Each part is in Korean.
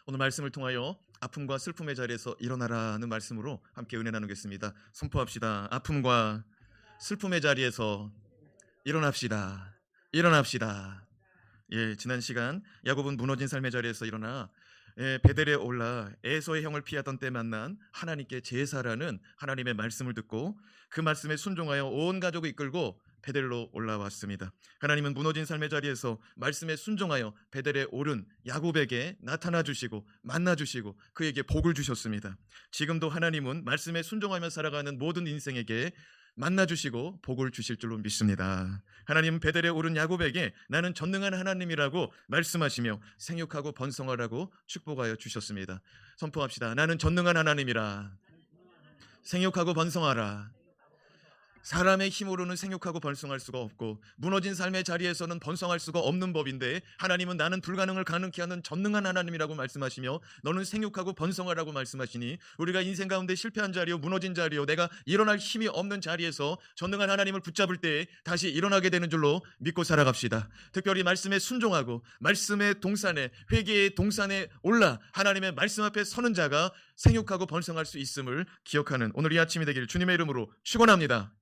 오늘 말씀을 통하여 아픔과 슬픔의 자리에서 일어나라는 말씀으로 함께 은혜 나누겠습니다. 선포합시다. 아픔과 슬픔의 자리에서 일어납시다. 일어납시다. 예, 지난 시간 야곱은 무너진 삶의 자리에서 일어나 베델에 올라 에서의 형을 피하던 때 만난 하나님께 제사라는 하나님의 말씀을 듣고 그 말씀에 순종하여 온 가족을 이끌고 베델로 올라왔습니다. 하나님은 무너진 삶의 자리에서 말씀에 순종하여 베델에 오른 야곱에게 나타나 주시고 만나 주시고 그에게 복을 주셨습니다. 지금도 하나님은 말씀에 순종하며 살아가는 모든 인생에게 만나 주시고 복을 주실 줄로 믿습니다. 하나님은 베델에 오른 야곱에게 나는 전능한 하나님이라고 말씀하시며 생육하고 번성하라고 축복하여 주셨습니다. 선포합시다. 나는 전능한 하나님이라. 생육하고 번성하라. 사람의 힘으로는 생육하고 번성할 수가 없고 무너진 삶의 자리에서는 번성할 수가 없는 법인데 하나님은 나는 불가능을 가능케 하는 전능한 하나님이라고 말씀하시며 너는 생육하고 번성하라고 말씀하시니 우리가 인생 가운데 실패한 자리요 무너진 자리요 내가 일어날 힘이 없는 자리에서 전능한 하나님을 붙잡을 때 다시 일어나게 되는 줄로 믿고 살아갑시다. 특별히 말씀에 순종하고 말씀의 동산에 회개의 동산에 올라 하나님의 말씀 앞에 서는 자가 생육하고 번성할 수 있음을 기억하는 오늘 이 아침이 되기를 주님의 이름으로 축원합니다.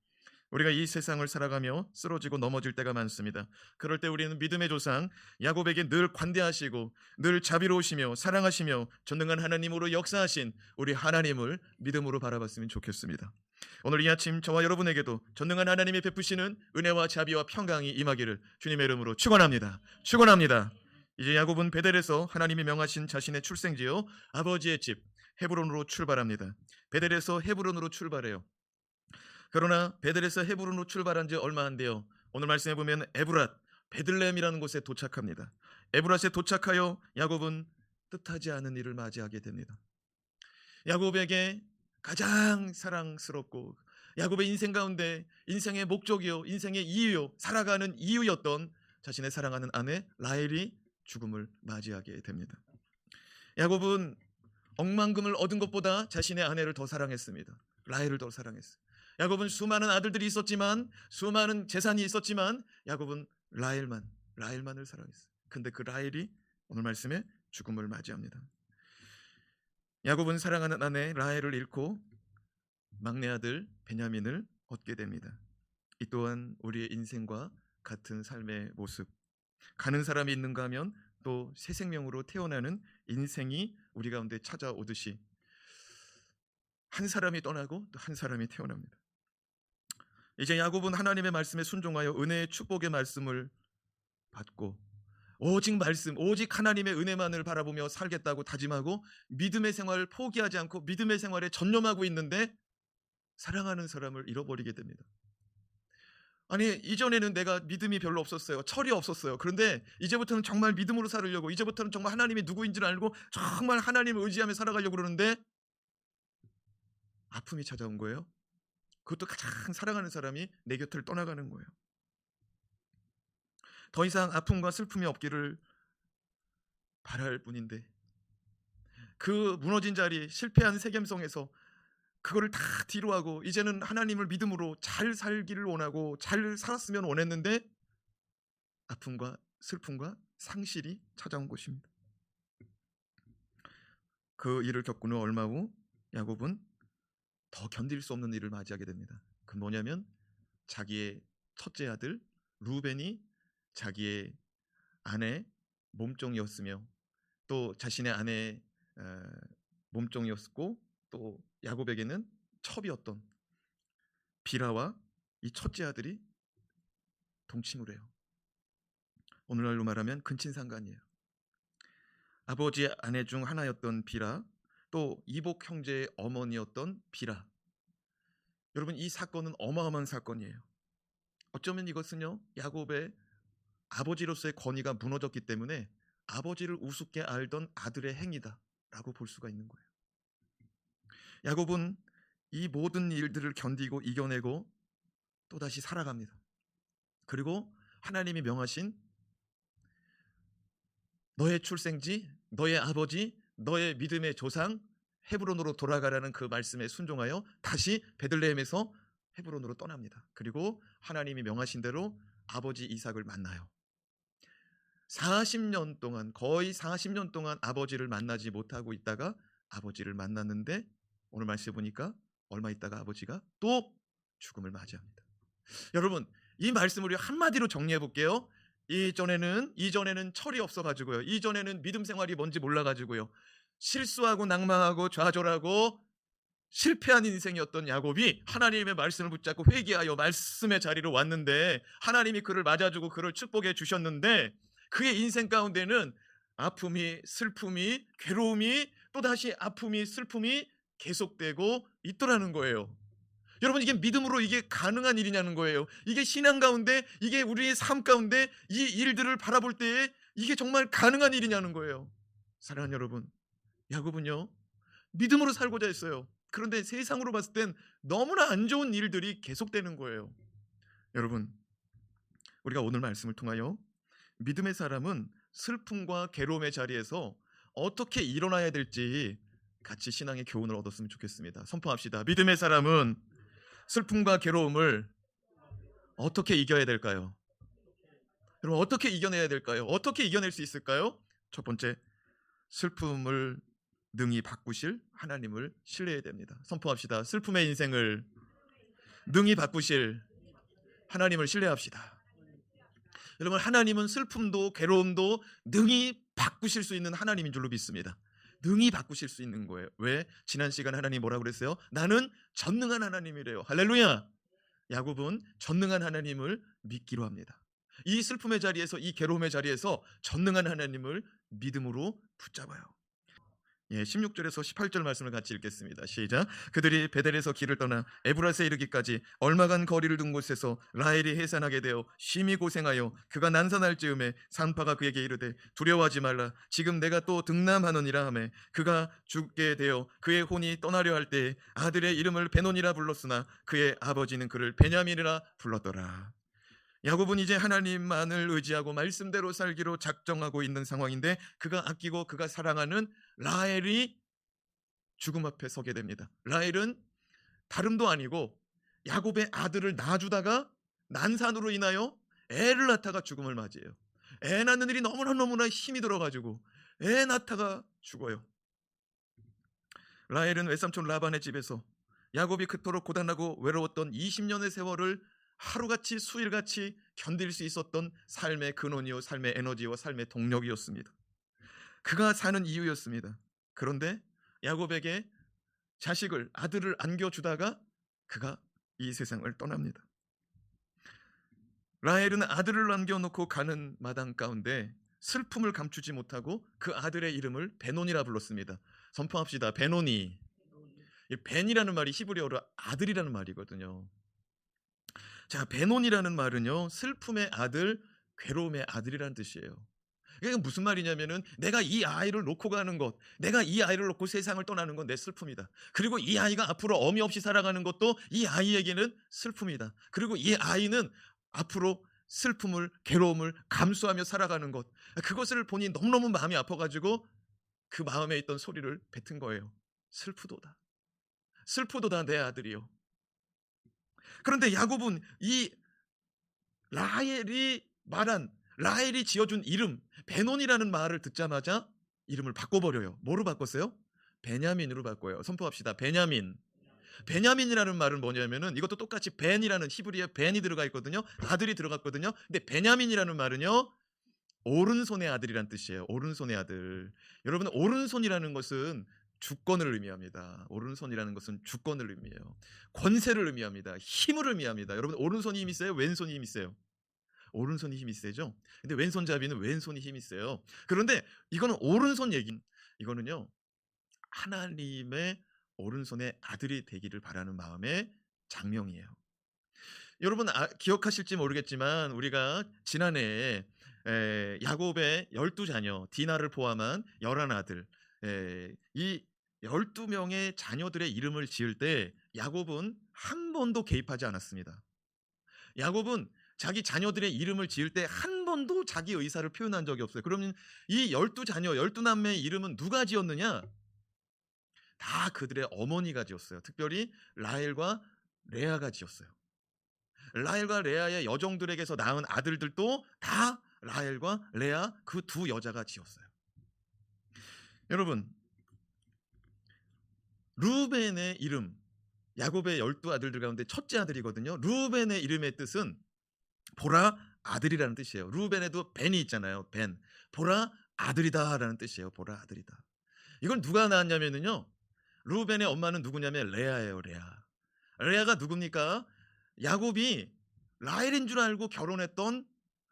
우리가 이 세상을 살아가며 쓰러지고 넘어질 때가 많습니다. 그럴 때 우리는 믿음의 조상 야곱에게 늘 관대하시고 늘 자비로우시며 사랑하시며 전능한 하나님으로 역사하신 우리 하나님을 믿음으로 바라봤으면 좋겠습니다. 오늘 이 아침 저와 여러분에게도 전능한 하나님이 베푸시는 은혜와 자비와 평강이 임하기를 주님의 이름으로 축원합니다. 축원합니다. 이제 야곱은 베델에서 하나님이 명하신 자신의 출생지요 아버지의 집 헤브론으로 출발합니다. 베델에서 헤브론으로 출발해요. 그러나 베델에서 헤브론으로 출발한 지 얼마 안 돼요. 오늘 말씀해 보면 에브랏, 베들레헴이라는 곳에 도착합니다. 에브랏에 도착하여 야곱은 뜻하지 않은 일을 맞이하게 됩니다. 야곱에게 가장 사랑스럽고 야곱의 인생 가운데 인생의 목적이요 인생의 이유요 살아가는 이유였던 자신의 사랑하는 아내 라헬이 죽음을 맞이하게 됩니다. 야곱은 억만금을 얻은 것보다 자신의 아내를 더 사랑했습니다. 라헬을 더 사랑했어요. 야곱은 수많은 아들들이 있었지만 수많은 재산이 있었지만 야곱은 라헬만을 사랑했어요. 근데 그 라헬이 오늘 말씀에 죽음을 맞이합니다. 야곱은 사랑하는 아내 라헬을 잃고 막내 아들 베냐민을 얻게 됩니다. 이 또한 우리의 인생과 같은 삶의 모습. 가는 사람이 있는가 하면 또 새 생명으로 태어나는 인생이 우리 가운데 찾아오듯이 한 사람이 떠나고 또 한 사람이 태어납니다. 이제 야곱은 하나님의 말씀에 순종하여 은혜의 축복의 말씀을 받고 오직 말씀, 오직 하나님의 은혜만을 바라보며 살겠다고 다짐하고 믿음의 생활을 포기하지 않고 믿음의 생활에 전념하고 있는데 사랑하는 사람을 잃어버리게 됩니다. 아니 이전에는 내가 믿음이 별로 없었어요. 철이 없었어요. 그런데 이제부터는 정말 믿음으로 살으려고 이제부터는 정말 하나님이 누구인지를 알고 정말 하나님을 의지하며 살아가려고 그러는데 아픔이 찾아온 거예요. 그것도 가장 사랑하는 사람이 내 곁을 떠나가는 거예요. 더 이상 아픔과 슬픔이 없기를 바랄 뿐인데 그 무너진 자리 실패한 세겜성에서 그거를 다 뒤로하고 이제는 하나님을 믿음으로 잘 살기를 원하고 잘 살았으면 원했는데 아픔과 슬픔과 상실이 찾아온 것입니다. 그 일을 겪은 후 얼마 후 야곱은 더 견딜 수 없는 일을 맞이하게 됩니다. 그 뭐냐면 자기의 첫째 아들 루벤이 자기의 아내 몸종이었으며 또 자신의 아내의 몸종이었고 또 야곱에게는 첩이었던 비라와 이 첫째 아들이 동침을 해요. 오늘날로 말하면 근친상간이에요. 아버지의 아내 중 하나였던 비라 또 이복 형제의 어머니였던 비라. 여러분 이 사건은 어마어마한 사건이에요. 어쩌면 이것은요 야곱의 아버지로서의 권위가 무너졌기 때문에 아버지를 우습게 알던 아들의 행위다라고 볼 수가 있는 거예요. 야곱은 이 모든 일들을 견디고 이겨내고 또다시 살아갑니다. 그리고 하나님이 명하신 너의 출생지, 너의 아버지, 너의 믿음의 조상 헤브론으로 돌아가라는 그 말씀에 순종하여 다시 베들레헴에서 헤브론으로 떠납니다. 그리고 하나님이 명하신 대로 아버지 이삭을 만나요. 40년 동안, 거의 40년 동안 아버지를 만나지 못하고 있다가 아버지를 만났는데 오늘 말씀해 보니까 얼마 있다가 아버지가 또 죽음을 맞이합니다. 여러분, 이 말씀을 우리 한마디로 정리해 볼게요. 이전에는 철이 없어 가지고요. 이전에는 믿음 생활이 뭔지 몰라 가지고요. 실수하고 낭망하고 좌절하고 실패한 인생이었던 야곱이 하나님의 말씀을 붙잡고 회개하여 말씀의 자리로 왔는데 하나님이 그를 맞아주고 그를 축복해 주셨는데 그의 인생 가운데는 아픔이, 슬픔이, 괴로움이, 또다시 아픔이, 슬픔이 계속되고 있더라는 거예요. 여러분, 이게 믿음으로 이게 가능한 일이냐는 거예요. 이게 신앙 가운데, 이게 우리의 삶 가운데 이 일들을 바라볼 때에 이게 정말 가능한 일이냐는 거예요. 사랑하는 여러분, 야곱은요 믿음으로 살고자 했어요. 그런데 세상으로 봤을 땐 너무나 안 좋은 일들이 계속되는 거예요. 여러분, 우리가 오늘 말씀을 통하여 믿음의 사람은 슬픔과 괴로움의 자리에서 어떻게 일어나야 될지 같이 신앙의 교훈을 얻었으면 좋겠습니다. 선포합시다. 믿음의 사람은 슬픔과 괴로움을 어떻게 이겨야 될까요? 여러분, 어떻게 이겨내야 될까요? 어떻게 이겨낼 수 있을까요? 첫 번째, 슬픔을 능히 바꾸실 하나님을 신뢰해야 됩니다. 선포합시다. 슬픔의 인생을 능히 바꾸실 하나님을 신뢰합시다. 여러분, 하나님은 슬픔도 괴로움도 능히 바꾸실 수 있는 하나님인 줄로 믿습니다. 능히 바꾸실 수 있는 거예요. 왜? 지난 시간 하나님 뭐라고 그랬어요? 나는 전능한 하나님이래요. 할렐루야. 야곱은 전능한 하나님을 믿기로 합니다. 이 슬픔의 자리에서, 이 괴로움의 자리에서 전능한 하나님을 믿음으로 붙잡아요. 16절에서 18절 말씀을 같이 읽겠습니다. 시작. 그들이 베델에서 길을 떠나 에브라스에 이르기까지 얼마간 거리를 둔 곳에서 라헬이 해산하게 되어 심히 고생하여 그가 난산할 즈음에 산파가 그에게 이르되 두려워하지 말라. 지금 내가 또 등남하노니라 하매 그가 죽게 되어 그의 혼이 떠나려 할 때에 아들의 이름을 베논이라 불렀으나 그의 아버지는 그를 베냐민이라 불렀더라. 야곱은 이제 하나님만을 의지하고 말씀대로 살기로 작정하고 있는 상황인데 그가 아끼고 그가 사랑하는 라헬이 죽음 앞에 서게 됩니다. 라헬은 다름도 아니고 야곱의 아들을 낳아주다가 난산으로 인하여 애를 낳다가 죽음을 맞이해요. 애 낳는 일이 너무나 힘이 들어가지고 애 낳다가 죽어요. 라헬은 외삼촌 라반의 집에서 야곱이 그토록 고단하고 외로웠던 20년의 세월을 하루같이 수일같이 견딜 수 있었던 삶의 근원이요, 삶의 에너지와 삶의 동력이었습니다. 그가 사는 이유였습니다. 그런데 야곱에게 자식을, 아들을 안겨주다가 그가 이 세상을 떠납니다. 라헬은 아들을 남겨놓고 가는 마당 가운데 슬픔을 감추지 못하고 그 아들의 이름을 베논이라 불렀습니다. 선포합시다. 베논이. 이 벤이라는 말이 히브리어로 아들이라는 말이거든요. 자, 베논이라는 말은요, 슬픔의 아들, 괴로움의 아들이라는 뜻이에요. 이게 무슨 말이냐면은 내가 이 아이를 놓고 가는 것, 내가 이 아이를 놓고 세상을 떠나는 건 내 슬픔이다. 그리고 이 아이가 앞으로 어미 없이 살아가는 것도 이 아이에게는 슬픔이다. 그리고 이 아이는 앞으로 슬픔을, 괴로움을 감수하며 살아가는 것, 그것을 보니 너무너무 마음이 아파가지고 그 마음에 있던 소리를 뱉은 거예요. 슬프도다. 슬프도다 내 아들이요. 그런데 야곱은 이 라헬이 지어준 이름 베논이라는 말을 듣자마자 이름을 바꿔버려요. 뭐로 바꿨어요? 베냐민으로 바꿔요. 선포합시다. 베냐민. 베냐민이라는 말은 뭐냐면은 이것도 똑같이 벤이라는 히브리어 벤이 들어가 있거든요. 아들이 들어갔거든요. 근데 베냐민이라는 말은요, 오른손의 아들이란 뜻이에요. 오른손의 아들. 여러분, 오른손이라는 것은 주권을 의미합니다. 오른손이라는 것은 주권을 의미해요. 권세를 의미합니다. 힘을 의미합니다. 여러분, 오른손이 힘이 세요? 왼손이 힘이 세요? 오른손이 힘이 세죠. 근데 왼손잡이는 왼손이 힘이 세요. 그런데 이거는 오른손 얘기, 이거는요 하나님의 오른손의 아들이 되기를 바라는 마음의 장명이에요. 여러분, 기억하실지 모르겠지만 우리가 지난해에 야곱의 12자녀 디나를 포함한 11아들, 이 12명의 자녀들의 이름을 지을 때 야곱은 한 번도 개입하지 않았습니다. 야곱은 자기 자녀들의 이름을 지을 때 한 번도 자기 의사를 표현한 적이 없어요. 그러면 이 12자녀, 12남매의 이름은 누가 지었느냐? 다 그들의 어머니가 지었어요. 특별히 라헬과 레아가 지었어요. 라헬과 레아의 여종들에게서 낳은 아들들도 다 라헬과 레아 그 두 여자가 지었어요. 여러분, 루벤의 이름, 야곱의 12아들들 가운데 첫째 아들이거든요. 루벤의 이름의 뜻은 보라 아들이라는 뜻이에요. 루벤에도 벤이 있잖아요. 벤. 보라 아들이다라는 뜻이에요. 보라 아들이다. 이건 누가 낳았냐면요. 루벤의 엄마는 누구냐면 레아예요. 레아. 레아가 누굽니까? 야곱이 라헬인 줄 알고 결혼했던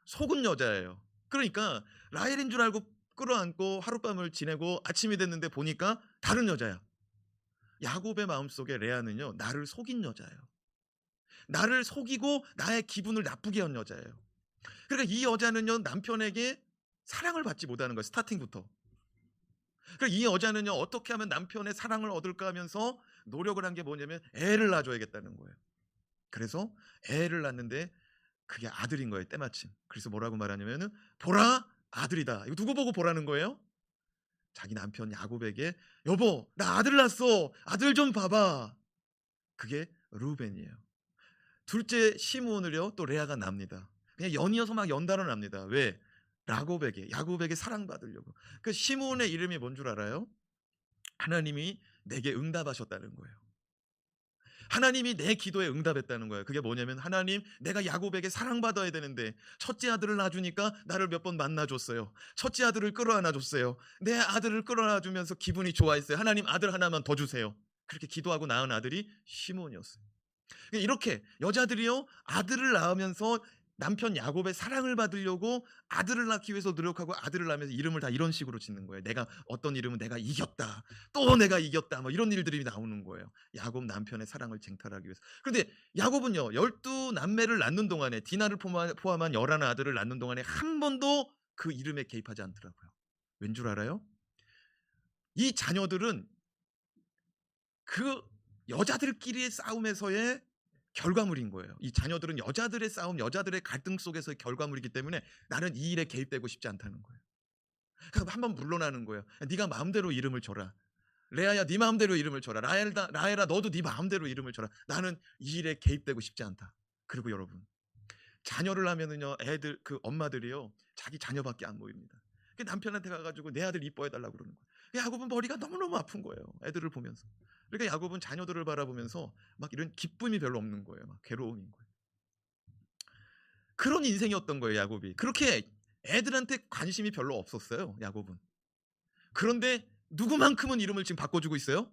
속은 여자예요. 그러니까 라헬인 줄 알고 끌어안고 하룻밤을 지내고 아침이 됐는데 보니까 다른 여자야. 야곱의 마음속에 레아는요, 나를 속인 여자예요. 나를 속이고 나의 기분을 나쁘게 한 여자예요. 그러니까 이 여자는요, 남편에게 사랑을 받지 못하는 거예요. 스타팅부터. 그러니까 이 여자는요, 어떻게 하면 남편의 사랑을 얻을까 하면서 노력을 한 게 뭐냐면 애를 낳아줘야겠다는 거예요. 그래서 애를 낳는데 그게 아들인 거예요. 때마침. 그래서 뭐라고 말하냐면은 보라 아들이다. 이거 누구 보고 보라는 거예요? 자기 남편 야곱에게 여보 나 아들 낳았어. 아들 좀 봐봐. 그게 루벤이에요. 둘째 시므온을요 또 레아가 납니다. 그냥 연이어서 막 연달아 납니다. 왜? 야곱에게 사랑받으려고. 그 시므온의 이름이 뭔 줄 알아요? 하나님이 내게 응답하셨다는 거예요. 하나님이 내 기도에 응답했다는 거예요. 그게 뭐냐면 하나님 내가 야곱에게 사랑받아야 되는데 첫째 아들을 낳아주니까 나를 몇 번 만나줬어요. 첫째 아들을 끌어안아줬어요. 내 아들을 끌어안아주면서 기분이 좋아했어요. 하나님 아들 하나만 더 주세요. 그렇게 기도하고 낳은 아들이 시므온이었어요. 이렇게 여자들이요 아들을 낳으면서 남편 야곱의 사랑을 받으려고 아들을 낳기 위해서 노력하고 아들을 낳으면서 이름을 다 이런 식으로 짓는 거예요. 내가 어떤 이름은 내가 이겼다, 또 내가 이겼다, 뭐 이런 일들이 나오는 거예요. 야곱 남편의 사랑을 쟁탈하기 위해서. 그런데 야곱은요 12남매를 낳는 동안에 디나를 포함한 11아들을 낳는 동안에 한 번도 그 이름에 개입하지 않더라고요. 왠 줄 알아요? 이 자녀들은 그 여자들끼리의 싸움에서의 결과물인 거예요. 이 자녀들은 여자들의 싸움, 여자들의 갈등 속에서의 결과물이기 때문에 나는 이 일에 개입되고 싶지 않다는 거예요. 그러니까 한번 물러나는 거예요. 네가 마음대로 이름을 줘라. 레아야 네 마음대로 이름을 줘라. 라헬아 너도 네 마음대로 이름을 줘라. 나는 이 일에 개입되고 싶지 않다. 그리고 여러분 자녀를 하면은요 애들 그 엄마들이요 자기 자녀밖에 안 모입니다. 남편한테 가가지고 내 아들 이뻐해 달라고 그러는 거예요. 야곱은 머리가 너무너무 아픈 거예요. 애들을 보면서. 그러니까 야곱은 자녀들을 바라보면서 막 이런 기쁨이 별로 없는 거예요. 막 괴로움인 거예요. 그런 인생이었던 거예요. 야곱이. 그렇게 애들한테 관심이 별로 없었어요. 야곱은. 그런데 누구만큼은 이름을 지금 바꿔주고 있어요?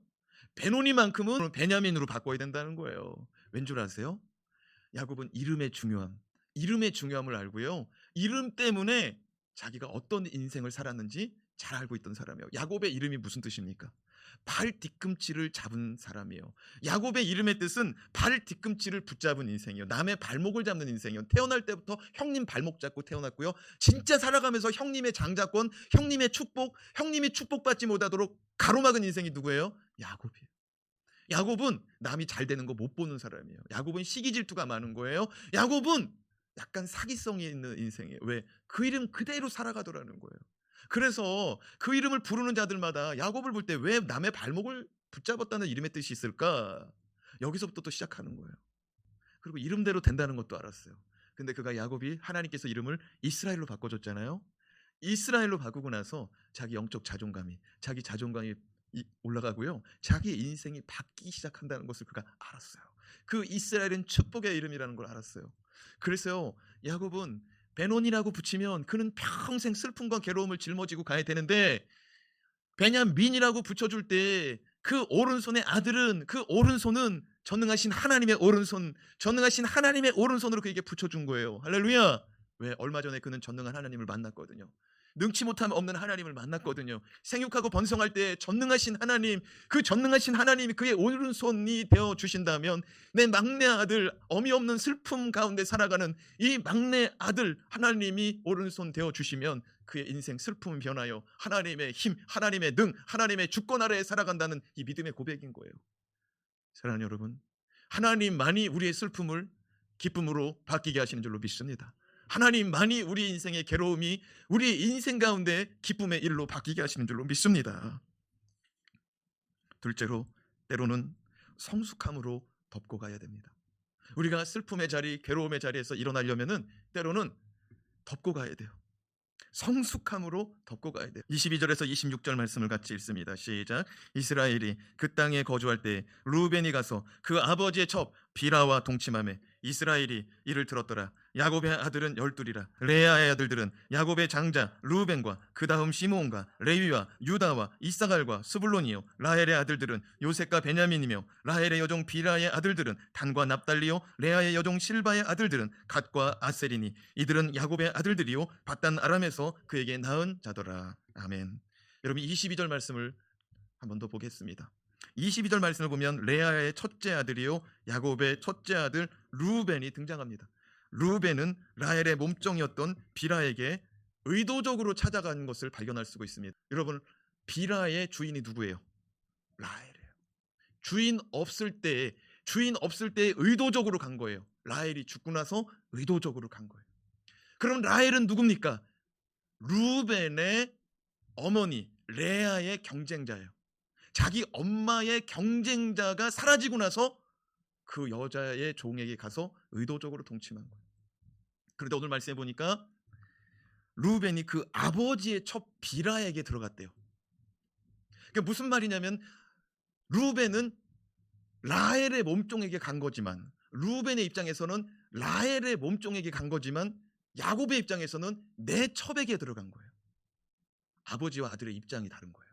베노니만큼은 베냐민으로 바꿔야 된다는 거예요. 왠 줄 아세요? 야곱은 이름의 중요함을 알고요. 이름 때문에 자기가 어떤 인생을 살았는지 잘 알고 있던 사람이에요. 야곱의 이름이 무슨 뜻입니까? 발 뒤꿈치를 잡은 사람이에요. 야곱의 이름의 뜻은 발 뒤꿈치를 붙잡은 인생이에요. 남의 발목을 잡는 인생이에요. 태어날 때부터 형님 발목 잡고 태어났고요. 진짜 살아가면서 형님의 장자권, 형님의 축복, 형님이 축복받지 못하도록 가로막은 인생이 누구예요? 야곱이에요. 야곱은 남이 잘 되는 거 못 보는 사람이에요. 야곱은 시기 질투가 많은 거예요. 야곱은 약간 사기성이 있는 인생이에요. 왜? 그 이름 그대로 살아가더라는 거예요. 그래서 그 이름을 부르는 자들마다 야곱을 볼 때 왜 남의 발목을 붙잡았다는 이름의 뜻이 있을까? 여기서부터 또 시작하는 거예요. 그리고 이름대로 된다는 것도 알았어요. 근데 그가 야곱이 하나님께서 이름을 이스라엘로 바꿔줬잖아요. 이스라엘로 바꾸고 나서 자기 영적 자존감이 올라가고요. 자기 인생이 바뀌기 시작한다는 것을 그가 알았어요. 그 이스라엘은 축복의 이름이라는 걸 알았어요. 그래서요. 야곱은 베논이라고 붙이면 그는 평생 슬픔과 괴로움을 짊어지고 가야 되는데 베냐민이라고 붙여줄 때 그 오른손의 아들은 그 오른손은 전능하신 하나님의 오른손으로 그에게 붙여준 거예요. 할렐루야. 왜? 얼마 전에 그는 전능한 하나님을 만났거든요. 능치 못함 없는 하나님을 만났거든요. 생육하고 번성할 때 전능하신 하나님, 그 전능하신 하나님이 그의 오른손이 되어 주신다면 내 막내 아들, 어미 없는 슬픔 가운데 살아가는 이 막내 아들 하나님이 오른손 되어 주시면 그의 인생 슬픔은 변하여 하나님의 힘, 하나님의 능, 하나님의 주권 아래에 살아간다는 이 믿음의 고백인 거예요. 사랑하는 여러분, 하나님만이 우리의 슬픔을 기쁨으로 바뀌게 하시는 줄로 믿습니다. 하나님만이 우리 인생의 괴로움이 우리 인생 가운데 기쁨의 일로 바뀌게 하시는 줄로 믿습니다. 둘째로 때로는 성숙함으로 덮고 가야 됩니다. 우리가 슬픔의 자리, 괴로움의 자리에서 일어나려면은 때로는 덮고 가야 돼요. 성숙함으로 덮고 가야 돼요. 22절에서 26절 말씀을 같이 읽습니다. 시작. 이스라엘이 그 땅에 거주할 때 루벤이 가서 그 아버지의 첩 비라와 동침하매 이스라엘이 이를 들었더라. 야곱의 아들은 12이라. 레아의 아들들은 야곱의 장자 루벤과 그 다음 시므온과 레위와 유다와 이사갈과 스불론이요. 라헬의 아들들은 요셉과 베냐민이며 라헬의 여종 비라의 아들들은 단과 납달리요. 레아의 여종 실바의 아들들은 갓과 아셀이니 이들은 야곱의 아들들이요 밧단 아람에서 그에게 낳은 자더라. 아멘. 여러분 22절 말씀을 한 번 더 보겠습니다. 22절 말씀을 보면 레아의 첫째 아들이요 야곱의 첫째 아들 루벤이 등장합니다. 루벤은 라헬의 몸종이었던 비라에게 의도적으로 찾아간 것을 발견할 수가 있습니다. 여러분 비라의 주인이 누구예요? 라헬이에요. 주인 없을 때 의도적으로 간 거예요. 라헬이 죽고 나서 의도적으로 간 거예요. 그럼 라헬은 누굽니까? 루벤의 어머니 레아의 경쟁자예요. 자기 엄마의 경쟁자가 사라지고 나서 그 여자의 종에게 가서 의도적으로 동침한 거예요. 그런데 오늘 말씀해 보니까 루벤이 그 아버지의 첩 비라에게 들어갔대요. 그게 무슨 말이냐면 루벤은 라헬의 몸종에게 간 거지만 루벤의 입장에서는 라헬의 몸종에게 간 거지만 야곱의 입장에서는 내 첩에게 들어간 거예요. 아버지와 아들의 입장이 다른 거예요.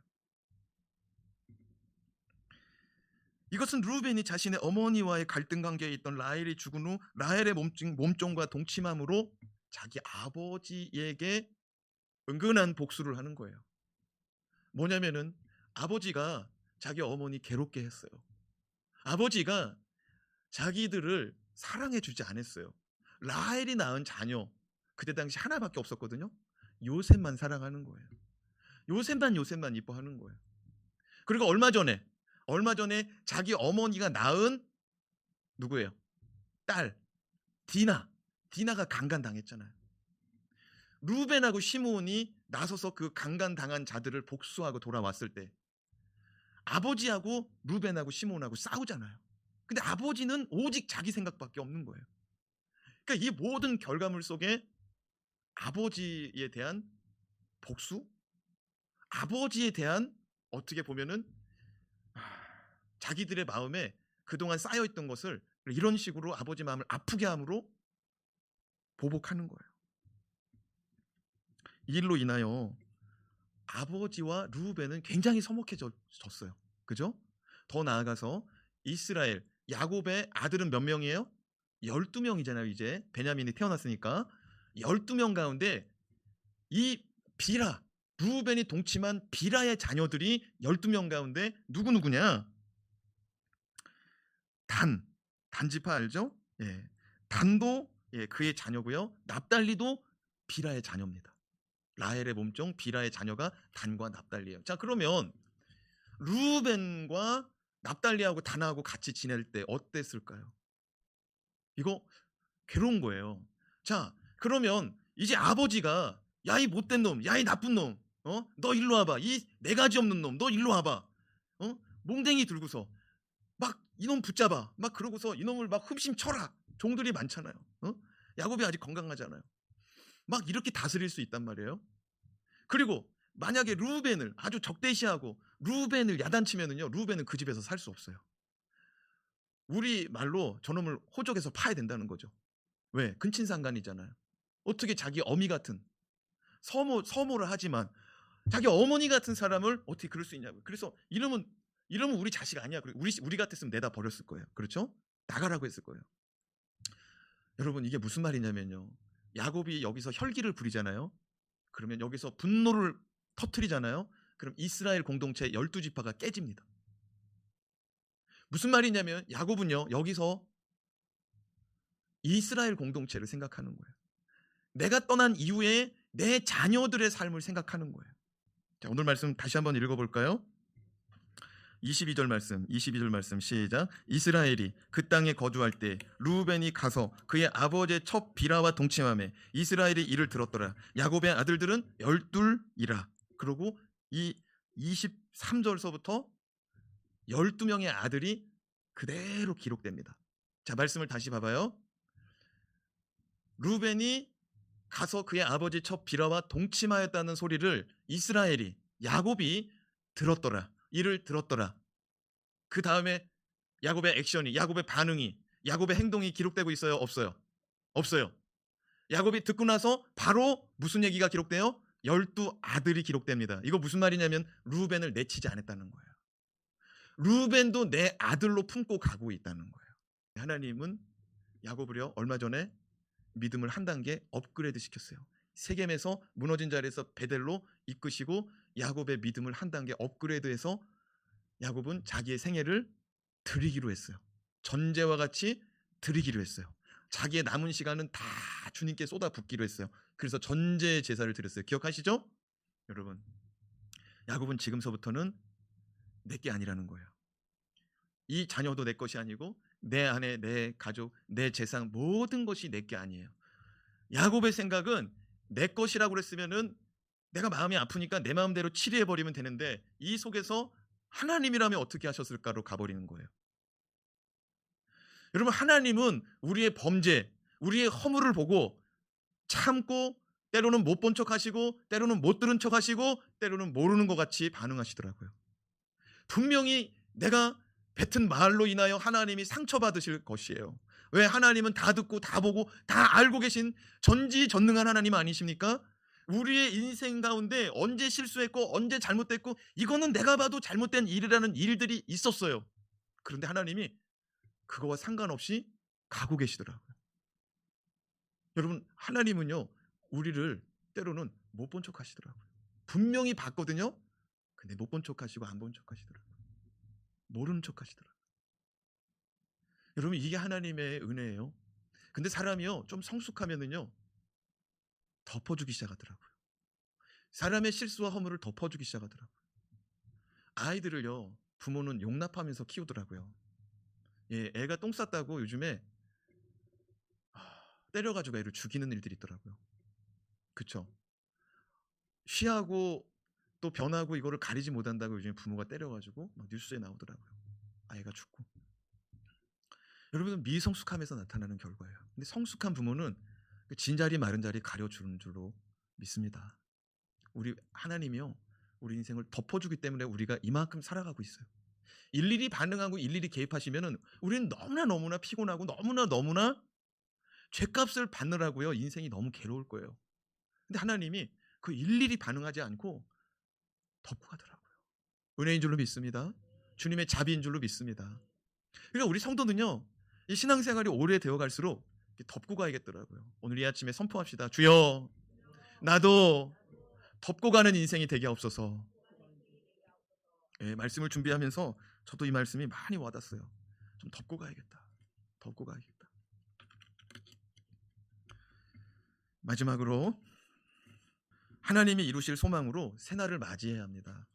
이것은 루벤이 자신의 어머니와의 갈등 관계에 있던 라헬이 죽은 후 라헬의 몸종과 동침함으로 자기 아버지에게 은근한 복수를 하는 거예요. 뭐냐면은 아버지가 자기 어머니 괴롭게 했어요. 아버지가 자기들을 사랑해 주지 않았어요. 라헬이 낳은 자녀 그때 당시 하나밖에 없었거든요. 요셉만 사랑하는 거예요. 요셉만 이뻐하는 거예요. 그리고 얼마 전에 자기 어머니가 낳은 누구예요? 딸 디나가 강간당했잖아요. 루벤하고 시므온이 나서서 그 강간당한 자들을 복수하고 돌아왔을 때 아버지하고 루벤하고 시므온하고 싸우잖아요. 근데 아버지는 오직 자기 생각밖에 없는 거예요. 그러니까 이 모든 결과물 속에 아버지에 대한 복수, 아버지에 대한 어떻게 보면은 자기들의 마음에 그동안 쌓여있던 것을 이런 식으로 아버지 마음을 아프게 함으로 보복하는 거예요. 이 일로 인하여 아버지와 루벤은 굉장히 서먹해졌어요. 그죠? 더 나아가서 이스라엘 야곱의 아들은 몇 명이에요? 12명이잖아요. 이제 베냐민이 태어났으니까 12명 가운데 이 비라 루벤이 동침한 비라의 자녀들이 12명 가운데 누구냐? 단지파 알죠? 예. 단도 그의 자녀고요. 납달리도 비라의 자녀입니다. 라헬의 몸종 비라의 자녀가 단과 납달리예요. 자, 그러면 루벤과 납달리하고 단하고 같이 지낼 때 어땠을까요? 이거 괴로운 거예요. 자, 그러면 이제 아버지가 야 이 못된 놈, 야 이 나쁜 놈, 너 일로 와봐. 이 네 가지 없는 놈, 너 일로 와봐. 몽댕이 들고서 막 이놈 붙잡아. 막 그러고서 이놈을 막 흠심 쳐라. 종들이 많잖아요. 야곱이 아직 건강하잖아요. 막 이렇게 다스릴 수 있단 말이에요. 그리고 만약에 루벤을 아주 적대시하고 루벤을 야단치면은요, 루벤은 그 집에서 살 수 없어요. 우리 말로 저놈을 호적에서 파야 된다는 거죠. 왜? 근친상간이잖아요. 어떻게 자기 어미 같은 서모를 하지만 자기 어머니 같은 사람을 어떻게 그럴 수 있냐고요. 그래서 이름은 우리 자식 아니야. 우리 같았으면 내다 버렸을 거예요. 그렇죠? 나가라고 했을 거예요. 여러분 이게 무슨 말이냐면요. 야곱이 여기서 혈기를 부리잖아요. 그러면 여기서 분노를 터뜨리잖아요. 그럼 이스라엘 공동체 12지파가 깨집니다. 무슨 말이냐면 야곱은요. 여기서 이스라엘 공동체를 생각하는 거예요. 내가 떠난 이후에 내 자녀들의 삶을 생각하는 거예요. 자, 오늘 말씀 다시 한번 읽어볼까요? 22절 말씀 시작. 이스라엘이 그 땅에 거주할 때 루벤이 가서 그의 아버지의 첩 비라와 동침하매 이스라엘이 이를 들었더라. 야곱의 아들들은 12이라. 그리고 이 23절서부터 12명의 아들이 그대로 기록됩니다. 자, 말씀을 다시 봐봐요. 루벤이 가서 그의 아버지 첩 비라와 동침하였다는 소리를 이스라엘이 야곱이 들었더라. 이를 들었더라. 그 다음에 야곱의 액션이, 야곱의 반응이, 야곱의 행동이 기록되고 있어요? 없어요? 없어요. 야곱이 듣고 나서 바로 무슨 얘기가 기록돼요? 12아들이 기록됩니다. 이거 무슨 말이냐면 루벤을 내치지 않았다는 거예요. 루벤도 내 아들로 품고 가고 있다는 거예요. 하나님은 야곱을요, 얼마 전에 믿음을 한 단계 업그레이드 시켰어요. 세겜에서 무너진 자리에서 베델로 이끄시고 야곱의 믿음을 한 단계 업그레이드해서 야곱은 자기의 생애를 드리기로 했어요. 전제와 같이 드리기로 했어요. 자기의 남은 시간은 다 주님께 쏟아붓기로 했어요. 그래서 전제 제사를 드렸어요. 기억하시죠? 여러분, 야곱은 지금서부터는 내게 아니라는 거예요. 이 자녀도 내 것이 아니고 내 아내, 내 가족, 내 재산 모든 것이 내게 아니에요. 야곱의 생각은 내 것이라고 그랬으면은 내가 마음이 아프니까 내 마음대로 치리해버리면 되는데 이 속에서 하나님이라면 어떻게 하셨을까로 가버리는 거예요. 여러분, 하나님은 우리의 범죄, 우리의 허물을 보고 참고 때로는 못 본 척 하시고 때로는 못 들은 척 하시고 때로는 모르는 것 같이 반응하시더라고요. 분명히 내가 뱉은 말로 인하여 하나님이 상처받으실 것이에요. 왜? 하나님은 다 듣고 다 보고 다 알고 계신 전지전능한 하나님 아니십니까? 우리의 인생 가운데 언제 실수했고 언제 잘못됐고 이거는 내가 봐도 잘못된 일이라는 일들이 있었어요. 그런데 하나님이 그거와 상관없이 가고 계시더라고요. 여러분, 하나님은요 우리를 때로는 못 본 척 하시더라고요. 분명히 봤거든요. 근데 못 본 척 하시고 안 본 척 하시더라고요. 모르는 척 하시더라고요. 여러분, 이게 하나님의 은혜예요. 근데 사람이요 좀 성숙하면은요 덮어주기 시작하더라고요. 사람의 실수와 허물을 덮어주기 시작하더라고요. 아이들을요 부모는 용납하면서 키우더라고요. 예, 애가 똥 쌌다고 요즘에 때려가지고 애를 죽이는 일들이 있더라고요. 그쵸? 쉬하고 또 변하고 이거를 가리지 못한다고 요즘에 부모가 때려가지고 막 뉴스에 나오더라고요. 아이가 죽고. 여러분, 미성숙함에서 나타나는 결과예요. 근데 성숙한 부모는 진 자리 마른 자리 가려주는 줄로 믿습니다. 우리 하나님이요 우리 인생을 덮어주기 때문에 우리가 이만큼 살아가고 있어요. 일일이 반응하고 일일이 개입하시면은 우리는 너무나 피곤하고 너무나 죄값을 받느라고요 인생이 너무 괴로울 거예요. 근데 하나님이 그 일일이 반응하지 않고 덮고 가더라고요. 은혜인 줄로 믿습니다. 주님의 자비인 줄로 믿습니다. 그러니까 우리 성도는요 이 신앙생활이 오래되어 갈수록 덮고 가야겠더라고요. 오늘 이 아침에 선포합시다. 주여, 나도 덮고 가는 인생이 되게 없어서. 예, 말씀을 준비하면서 저도 이 말씀이 많이 와닿았어요. 좀 덮고 가야겠다. 덮고 가야겠다. 마지막으로 하나님이 이루실 소망으로 새날을 맞이해야 합니다.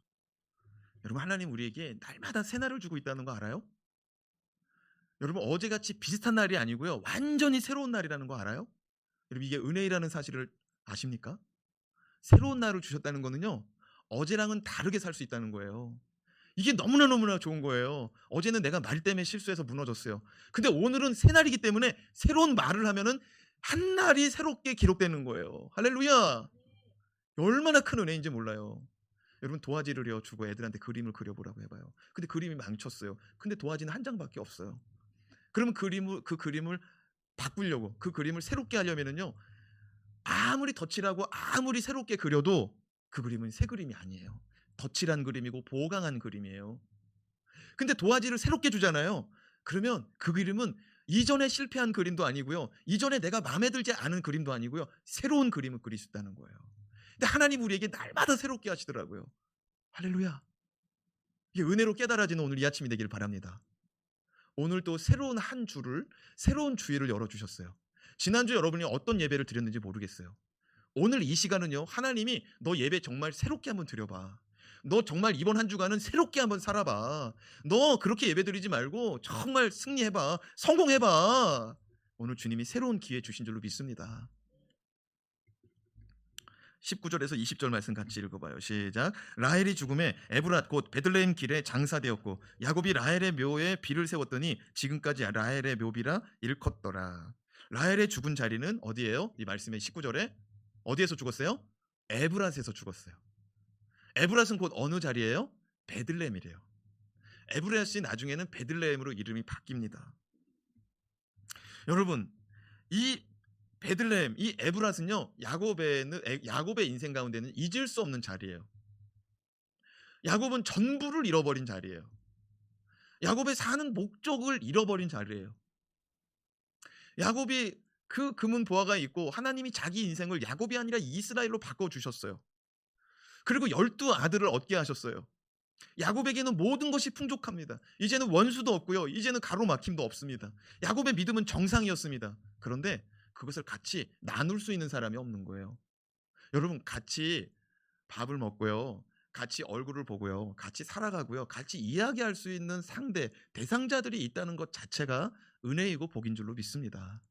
여러분, 하나님 우리에게 날마다 새날을 주고 있다는 거 알아요? 여러분, 어제같이 비슷한 날이 아니고요 완전히 새로운 날이라는 거 알아요? 여러분, 이게 은혜라는 사실을 아십니까? 새로운 날을 주셨다는 거는요 어제랑은 다르게 살 수 있다는 거예요. 이게 너무나 좋은 거예요. 어제는 내가 말 때문에 실수해서 무너졌어요. 근데 오늘은 새날이기 때문에 새로운 말을 하면은 한 날이 새롭게 기록되는 거예요. 할렐루야. 얼마나 큰 은혜인지 몰라요. 여러분, 도화지를 주고 애들한테 그림을 그려보라고 해봐요. 근데 그림이 망쳤어요. 근데 도화지는 한 장밖에 없어요. 그러면 그 그림을 바꾸려고 그 그림을 새롭게 하려면은요 아무리 덧칠하고 아무리 새롭게 그려도 그 그림은 새 그림이 아니에요. 덧칠한 그림이고 보강한 그림이에요. 근데 도화지를 새롭게 주잖아요. 그러면 그 그림은 이전에 실패한 그림도 아니고요 이전에 내가 마음에 들지 않은 그림도 아니고요 새로운 그림을 그릴 수 있다는 거예요. 근데 하나님 우리에게 날마다 새롭게 하시더라고요. 할렐루야. 이게 은혜로 깨달아지는 오늘 이 아침이 되기를 바랍니다. 오늘 또 새로운 한 주를, 새로운 주일을 열어주셨어요. 지난주 여러분이 어떤 예배를 드렸는지 모르겠어요. 오늘 이 시간은요 하나님이 너 예배 정말 새롭게 한번 드려봐. 너 정말 이번 한 주간은 새롭게 한번 살아봐. 너 그렇게 예배 드리지 말고 정말 승리해봐. 성공해봐. 오늘 주님이 새로운 기회 주신 줄로 믿습니다. 19절에서 20절 말씀 같이 읽어봐요. 시작. 라헬이 죽음에 에브랏 곧 베들레헴 길에 장사되었고 야곱이 라헬의 묘에 비를 세웠더니 지금까지 라헬의 묘비라 일컫더라. 라헬의 죽은 자리는 어디예요? 이 말씀의 19절에 어디에서 죽었어요? 에브랏에서 죽었어요. 에브랏은 곧 어느 자리예요? 베들레헴이래요. 에브랏이 나중에는 베들레헴으로 이름이 바뀝니다. 여러분, 이 베들레헴, 이 에브랏은요, 야곱의 인생 가운데는 잊을 수 없는 자리예요. 야곱은 전부를 잃어버린 자리예요. 야곱의 사는 목적을 잃어버린 자리예요. 야곱이 그 금은 보화가 있고 하나님이 자기 인생을 야곱이 아니라 이스라엘로 바꿔주셨어요. 그리고 12아들을 얻게 하셨어요. 야곱에게는 모든 것이 풍족합니다. 이제는 원수도 없고요. 이제는 가로막힘도 없습니다. 야곱의 믿음은 정상이었습니다. 그런데 그것을 같이 나눌 수 있는 사람이 없는 거예요. 여러분, 같이 밥을 먹고요. 같이 얼굴을 보고요. 같이 살아가고요. 같이 이야기할 수 있는 대상자들이 있다는 것 자체가 은혜이고 복인 줄로 믿습니다.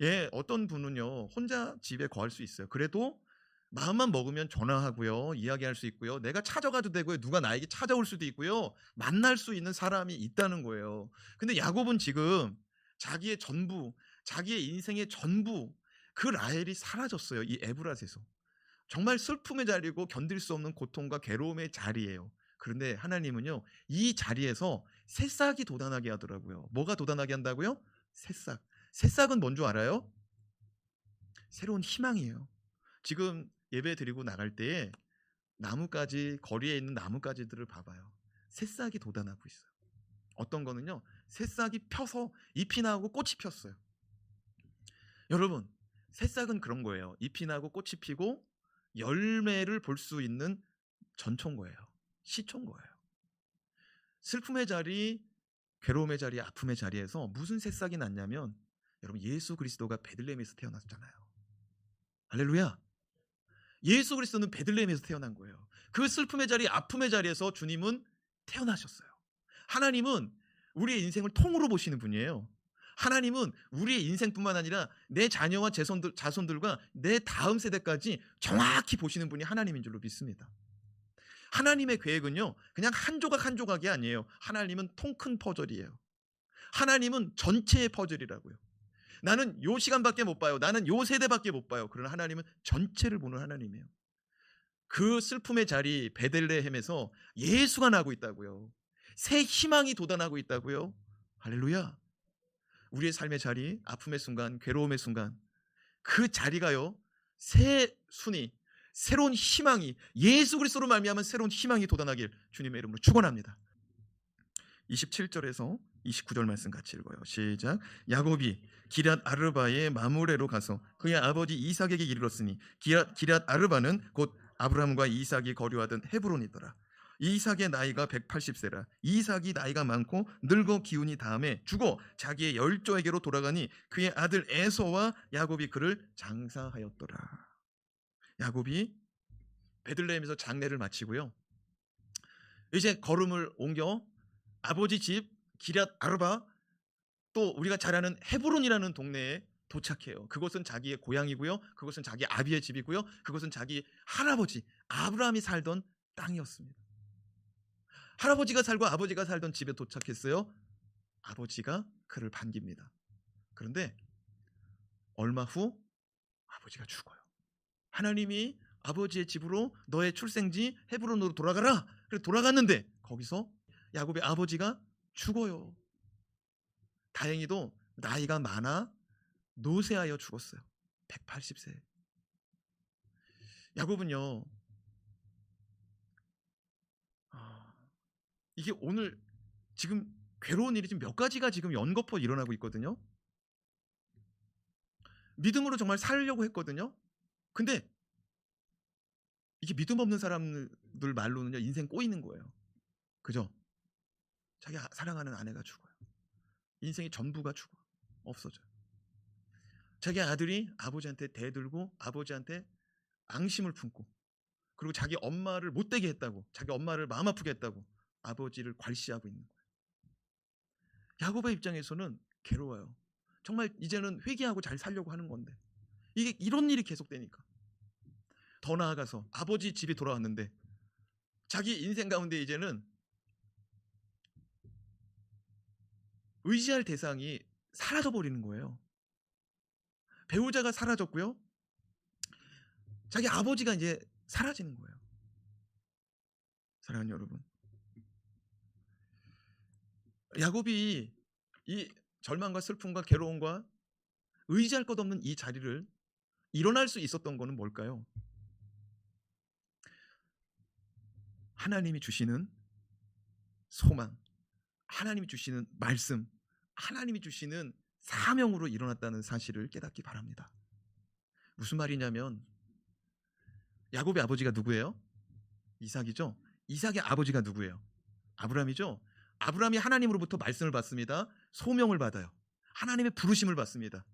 예, 어떤 분은요, 혼자 집에 거할 수 있어요. 그래도 마음만 먹으면 전화하고요, 이야기할 수 있고요, 내가 찾아가도 되고요, 누가 나에게 찾아올 수도 있고요, 만날 수 있는 사람이 있다는 거예요. 근데 야곱은 지금 자기의 전부, 자기의 인생의 전부, 그 라헬이 사라졌어요. 이 에브랏에서. 정말 슬픔의 자리고 견딜 수 없는 고통과 괴로움의 자리예요. 그런데 하나님은요, 이 자리에서 새싹이 돋아나게 하더라고요. 뭐가 돋아나게 한다고요? 새싹. 새싹은 뭔 줄 알아요? 새로운 희망이에요. 지금 예배 드리고 나갈 때에 나뭇가지, 거리에 있는 나뭇가지들을 봐봐요. 새싹이 돋아나고 있어요. 어떤 거는요, 새싹이 펴서 잎이 나고 꽃이 폈어요. 여러분, 새싹은 그런 거예요. 잎이 나고 꽃이 피고 열매를 볼 수 있는 전초인 거예요. 시초인 거예요. 슬픔의 자리, 괴로움의 자리, 아픔의 자리에서 무슨 새싹이 났냐면, 여러분, 예수 그리스도가 베들레헴에서 태어났잖아요. 할렐루야. 예수 그리스도는 베들레헴에서 태어난 거예요. 그 슬픔의 자리, 아픔의 자리에서 주님은 태어나셨어요. 하나님은 우리의 인생을 통으로 보시는 분이에요. 하나님은 우리의 인생뿐만 아니라 내 자녀와 자손들과 내 다음 세대까지 정확히 보시는 분이 하나님인 줄로 믿습니다. 하나님의 계획은요, 그냥 한 조각 한 조각이 아니에요. 하나님은 통 큰 퍼즐이에요. 하나님은 전체의 퍼즐이라고요. 나는 요 시간밖에 못 봐요. 나는 요 세대밖에 못 봐요. 그러나 하나님은 전체를 보는 하나님이에요. 그 슬픔의 자리 베들레헴에서 예수가 나고 있다고요. 새 희망이 돋아나고 있다고요. 할렐루야. 우리의 삶의 자리, 아픔의 순간, 괴로움의 순간, 그 자리가요, 새 순위, 새로운 희망이, 예수 그리스도로 말미암은 새로운 희망이 돋아나길 주님의 이름으로 축원합니다. 27절에서 29절 말씀 같이 읽어요. 시작. 야곱이 기럇 아르바의 마므레로 가서 그의 아버지 이삭에게 이르렀으니 기럇 아르바는 곧 아브라함과 이삭이 거류하던 헤브론이더라. 이삭의 나이가 180세라. 이삭이 나이가 많고 늙어 기운이 다음에 죽어 자기의 열조에게로 돌아가니 그의 아들 에서와 야곱이 그를 장사하였더라. 야곱이 베들레헴에서 장례를 마치고요, 이제 걸음을 옮겨 아버지 집 기럇 아르바, 또 우리가 잘 아는 헤브론이라는 동네에 도착해요. 그곳은 자기의 고향이고요, 그곳은 자기 아비의 집이고요, 그곳은 자기 할아버지 아브라함이 살던 땅이었습니다. 할아버지가 살고 아버지가 살던 집에 도착했어요. 아버지가 그를 반깁니다. 그런데 얼마 후 아버지가 죽어요. 하나님이 아버지의 집으로 너의 출생지 헤브론으로 돌아가라. 그래서 돌아갔는데 거기서 야곱의 아버지가 죽어요. 다행히도 나이가 많아 노쇠하여 죽었어요. 180세. 야곱은요, 이게 오늘 지금 괴로운 일이 지금 몇 가지가 지금 연거푸 일어나고 있거든요. 믿음으로 정말 살려고 했거든요. 근데 이게 믿음 없는 사람들 말로는요, 인생 꼬이는 거예요. 그죠? 자기 사랑하는 아내가 죽어요. 인생의 전부가 죽어. 없어져요. 자기 아들이 아버지한테 대들고 아버지한테 앙심을 품고, 그리고 자기 엄마를 못되게 했다고, 자기 엄마를 마음 아프게 했다고 아버지를 괄시하고 있는 거예요. 야곱의 입장에서는 괴로워요. 정말 이제는 회개하고 잘 살려고 하는 건데 이게 이런 일이 계속되니까, 더 나아가서 아버지 집에 돌아왔는데 자기 인생 가운데 이제는 의지할 대상이 사라져 버리는 거예요. 배우자가 사라졌고요. 자기 아버지가 이제 사라지는 거예요. 사랑하는 여러분, 야곱이 이 절망과 슬픔과 괴로움과 의지할 것 없는 이 자리를 일어날 수 있었던 거는 뭘까요? 하나님이 주시는 소망, 하나님이 주시는 말씀, 하나님이 주시는 사명으로 일어났다는 사실을 깨닫기 바랍니다. 무슨 말이냐면 야곱의 아버지가 누구예요? 이삭이죠. 이삭의 아버지가 누구예요? 아브라함이죠. 아브라함이 하나님으로부터 말씀을 받습니다. 소명을 받아요. 하나님의 부르심을 받습니다.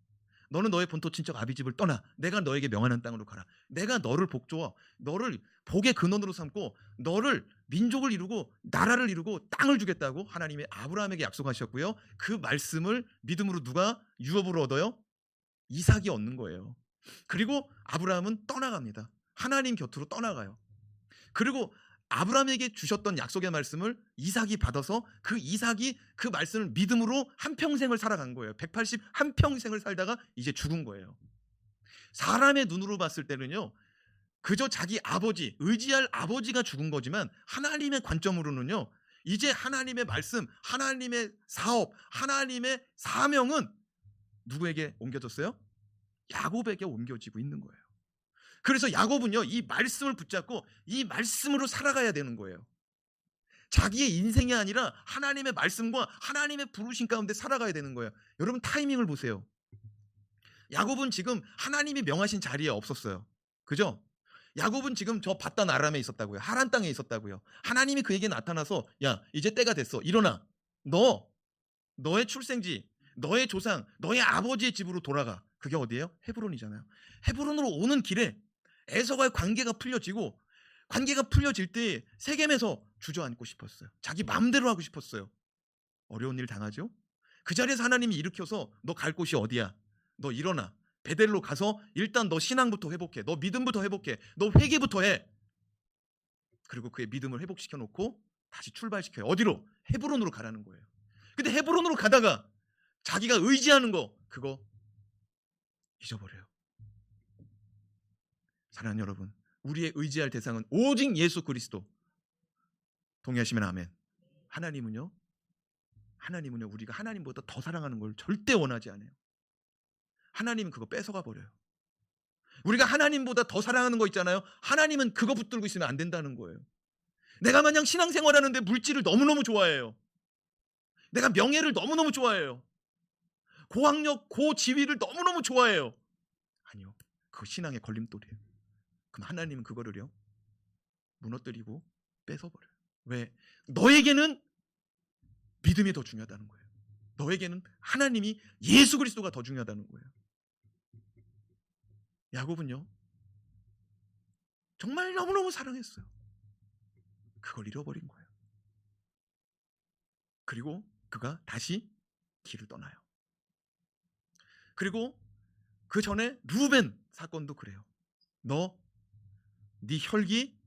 너는 너의 본토 친척 아비집을 떠나 내가 너에게 명하는 땅으로 가라. 내가 너를 복주어 너를 복의 근원으로 삼고 너를 민족을 이루고 나라를 이루고 땅을 주겠다고 하나님이 아브라함에게 약속하셨고요. 그 말씀을 믿음으로 누가 유업으로 얻어요? 이삭이 얻는 거예요. 그리고 아브라함은 떠나갑니다. 하나님 곁으로 떠나가요. 그리고 아브라함에게 주셨던 약속의 말씀을 이삭이 받아서 그 이삭이 그 말씀을 믿음으로 한평생을 살아간 거예요. 181평생을 살다가 이제 죽은 거예요. 사람의 눈으로 봤을 때는요, 그저 자기 아버지, 의지할 아버지가 죽은 거지만 하나님의 관점으로는요, 이제 하나님의 말씀, 하나님의 사업, 하나님의 사명은 누구에게 옮겨졌어요? 야곱에게 옮겨지고 있는 거예요. 그래서 야곱은요, 이 말씀을 붙잡고 이 말씀으로 살아가야 되는 거예요. 자기의 인생이 아니라 하나님의 말씀과 하나님의 부르심 가운데 살아가야 되는 거예요. 여러분 타이밍을 보세요. 야곱은 지금 하나님이 명하신 자리에 없었어요. 그죠? 야곱은 지금 저 바단 아람에 있었다고요. 하란 땅에 있었다고요. 하나님이 그에게 나타나서 야, 이제 때가 됐어. 일어나. 너의 출생지, 너의 조상, 너의 아버지의 집으로 돌아가. 그게 어디예요? 헤브론이잖아요. 헤브론으로 오는 길에 에서와의 관계가 풀려지고, 관계가 풀려질 때 세겜에서 주저앉고 싶었어요. 자기 마음대로 하고 싶었어요. 어려운 일 당하죠? 그 자리에서 하나님이 일으켜서 너 갈 곳이 어디야? 너 일어나. 베델로 가서 일단 너 신앙부터 회복해. 너 믿음부터 회복해. 너 회개부터 해. 그리고 그의 믿음을 회복시켜 놓고 다시 출발시켜요. 어디로? 헤브론으로 가라는 거예요. 근데 헤브론으로 가다가 자기가 의지하는 거 그거 잊어버려요. 사랑하는 여러분, 우리의 의지할 대상은 오직 예수 그리스도. 동의하시면 아멘. 하나님은요 우리가 하나님보다 더 사랑하는 걸 절대 원하지 않아요. 하나님은 그거 뺏어가 버려요. 우리가 하나님보다 더 사랑하는 거 있잖아요. 하나님은 그거 붙들고 있으면 안 된다는 거예요. 내가 마냥 신앙생활하는데 물질을 너무너무 좋아해요. 내가 명예를 너무너무 좋아해요. 고학력, 고지위를 너무너무 좋아해요. 아니요, 그거 신앙의 걸림돌이에요. 그럼 하나님은 그거를요 무너뜨리고 뺏어버려요. 왜? 너에게는 믿음이 더 중요하다는 거예요. 너에게는 하나님이 예수 그리스도가 더 중요하다는 거예요. 야곱은요 정말 너무너무 사랑했어요. 그걸 잃어버린 거예요. 그리고 그가 다시 길을 떠나요. 그리고 그 전에 루벤 사건도 그래요. 네 혈기,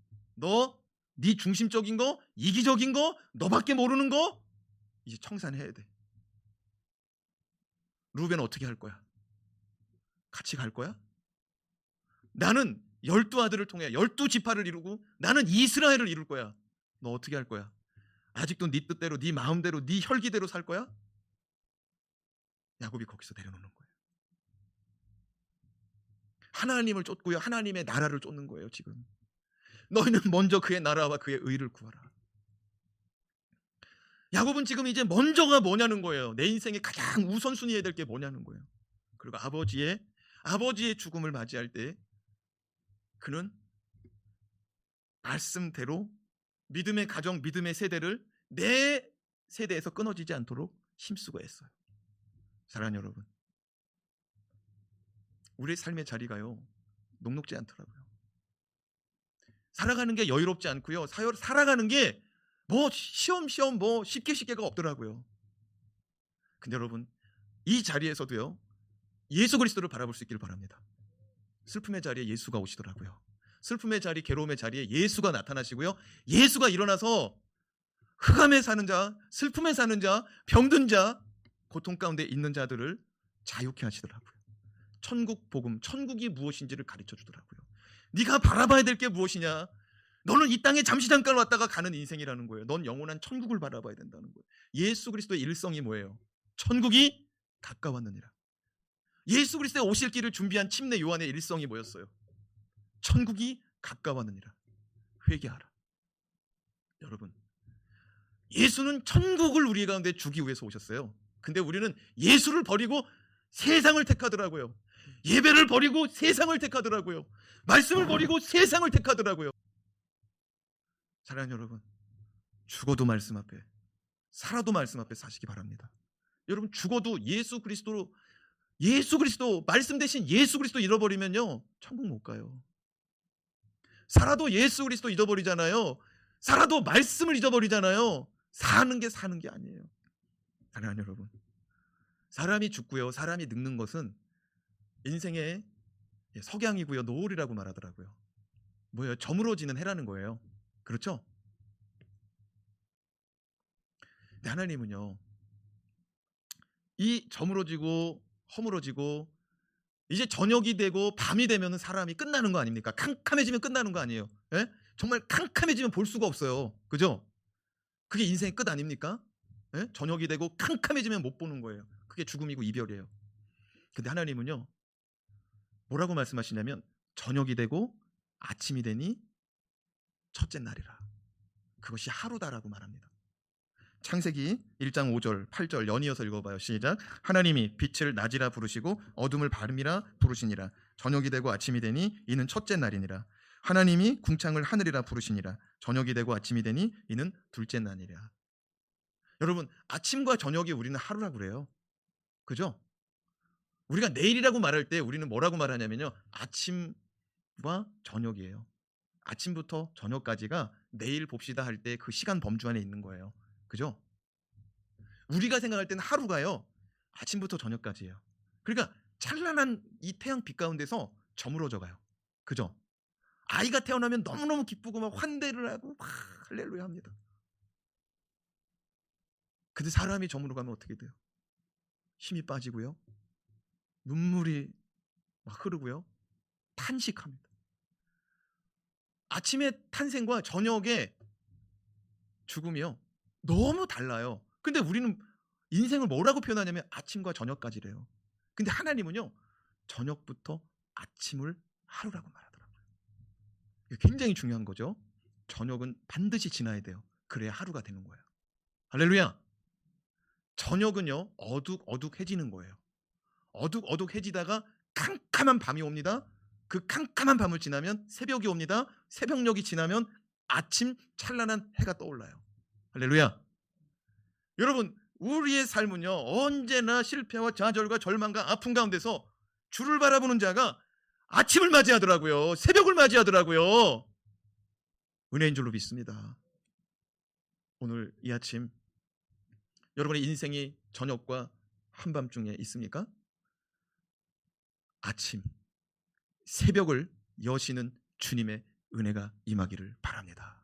네 중심적인 거, 이기적인 거, 너밖에 모르는 거 이제 청산해야 돼. 루벤 어떻게 할 거야? 같이 갈 거야? 나는 12아들을 통해 12지파를 이루고 나는 이스라엘을 이룰 거야. 너 어떻게 할 거야? 아직도 네 뜻대로, 네 마음대로, 네 혈기대로 살 거야? 야곱이 거기서 내려놓는 거예요. 하나님을 쫓고요, 하나님의 나라를 쫓는 거예요. 지금 너희는 먼저 그의 나라와 그의 의를 구하라. 야곱은 지금 이제 먼저가 뭐냐는 거예요. 내 인생에 가장 우선순위 해야 될 게 뭐냐는 거예요. 그리고 아버지의 죽음을 맞이할 때 그는 말씀대로 믿음의 가정, 믿음의 세대를 내 세대에서 끊어지지 않도록 힘쓰고 했어요. 사랑하는 여러분, 우리의 삶의 자리가요 녹록지 않더라고요. 살아가는 게 여유롭지 않고요, 살아가는 게 뭐 시험시험 뭐 쉽게가 없더라고요. 근데 여러분, 이 자리에서도요 예수 그리스도를 바라볼 수 있기를 바랍니다. 슬픔의 자리에 예수가 오시더라고요. 슬픔의 자리, 괴로움의 자리에 예수가 나타나시고요, 예수가 일어나서 흑암에 사는 자, 슬픔에 사는 자, 병든 자, 고통 가운데 있는 자들을 자유케 하시더라고요. 천국 복음, 천국이 무엇인지를 가르쳐 주더라고요. 네가 바라봐야 될 게 무엇이냐? 너는 이 땅에 잠시 잠깐 왔다가 가는 인생이라는 거예요. 넌 영원한 천국을 바라봐야 된다는 거예요. 예수 그리스도의 일성이 뭐예요? 천국이 가까웠느니라. 예수 그리스도의 오실 길을 준비한 침례 요한의 일성이 뭐였어요? 천국이 가까웠느니라. 회개하라. 여러분, 예수는 천국을 우리 가운데 주기 위해서 오셨어요. 근데 우리는 예수를 버리고 세상을 택하더라고요. 예배를 버리고 세상을 택하더라고요. 말씀을 버리고 세상을 택하더라고요. 사랑하는 여러분, 죽어도 말씀 앞에, 살아도 말씀 앞에 사시기 바랍니다. 여러분, 죽어도 예수 그리스도 말씀 대신 예수 그리스도 잃어버리면요, 천국 못 가요. 살아도 예수 그리스도 잃어버리잖아요. 살아도 말씀을 잊어버리잖아요. 사는 게 아니에요. 사랑하는 여러분, 사람이 죽고요, 사람이 늙는 것은 인생의 석양이고요, 노을이라고 말하더라고요. 뭐예요? 저물어지는 해라는 거예요. 그렇죠? 근데 하나님은요, 이 저물어지고 허물어지고 이제 저녁이 되고 밤이 되면 사람이 끝나는 거 아닙니까? 캄캄해지면 끝나는 거 아니에요? 예? 정말 캄캄해지면 볼 수가 없어요. 그죠? 그게 인생의 끝 아닙니까? 예? 저녁이 되고 캄캄해지면 못 보는 거예요. 그게 죽음이고 이별이에요. 근데 하나님은요, 뭐라고 말씀하시냐면 저녁이 되고 아침이 되니 첫째 날이라. 그것이 하루다라고 말합니다. 창세기 1장 5절 8절 연이어서 읽어봐요. 시작. 하나님이 빛을 낮이라 부르시고 어둠을 밤이라 부르시니라. 저녁이 되고 아침이 되니 이는 첫째 날이니라. 하나님이 궁창을 하늘이라 부르시니라. 저녁이 되고 아침이 되니 이는 둘째 날이라. 여러분, 아침과 저녁이 우리는 하루라고 그래요. 그죠? 우리가 내일이라고 말할 때 우리는 뭐라고 말하냐면요, 아침과 저녁이에요. 아침부터 저녁까지가 내일 봅시다 할 때 그 시간 범주 안에 있는 거예요. 그죠? 우리가 생각할 때는 하루가요, 아침부터 저녁까지예요. 그러니까 찬란한 이 태양 빛 가운데서 저물어져 가요. 그죠? 아이가 태어나면 너무너무 기쁘고 막 환대를 하고 막 할렐루야 합니다. 근데 사람이 저물어 가면 어떻게 돼요? 힘이 빠지고요, 눈물이 막 흐르고요, 탄식합니다. 아침의 탄생과 저녁의 죽음이요, 너무 달라요. 근데 우리는 인생을 뭐라고 표현하냐면 아침과 저녁까지래요. 근데 하나님은요, 저녁부터 아침을 하루라고 말하더라고요. 이게 굉장히 중요한 거죠. 저녁은 반드시 지나야 돼요. 그래야 하루가 되는 거예요. 할렐루야. 저녁은요, 어둑어둑해지는 거예요. 어둑어둑해지다가 캄캄한 밤이 옵니다. 그 캄캄한 밤을 지나면 새벽이 옵니다. 새벽녘이 지나면 아침 찬란한 해가 떠올라요. 할렐루야. 여러분, 우리의 삶은요, 언제나 실패와 좌절과 절망과 아픔 가운데서 주를 바라보는 자가 아침을 맞이하더라고요. 새벽을 맞이하더라고요. 은혜인 줄로 믿습니다. 오늘 이 아침 여러분의 인생이 저녁과 한밤중에 있습니까? 아침, 새벽을 여시는 주님의 은혜가 임하기를 바랍니다.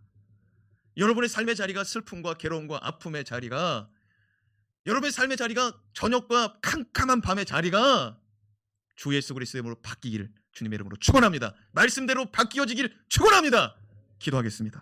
여러분의 삶의 자리가 슬픔과 괴로움과 아픔의 자리가, 여러분의 삶의 자리가 저녁과 캄캄한 밤의 자리가 주 예수 그리스도의 이름으로 바뀌기를 주님의 이름으로 축원합니다. 말씀대로 바뀌어지길 축원합니다. 기도하겠습니다.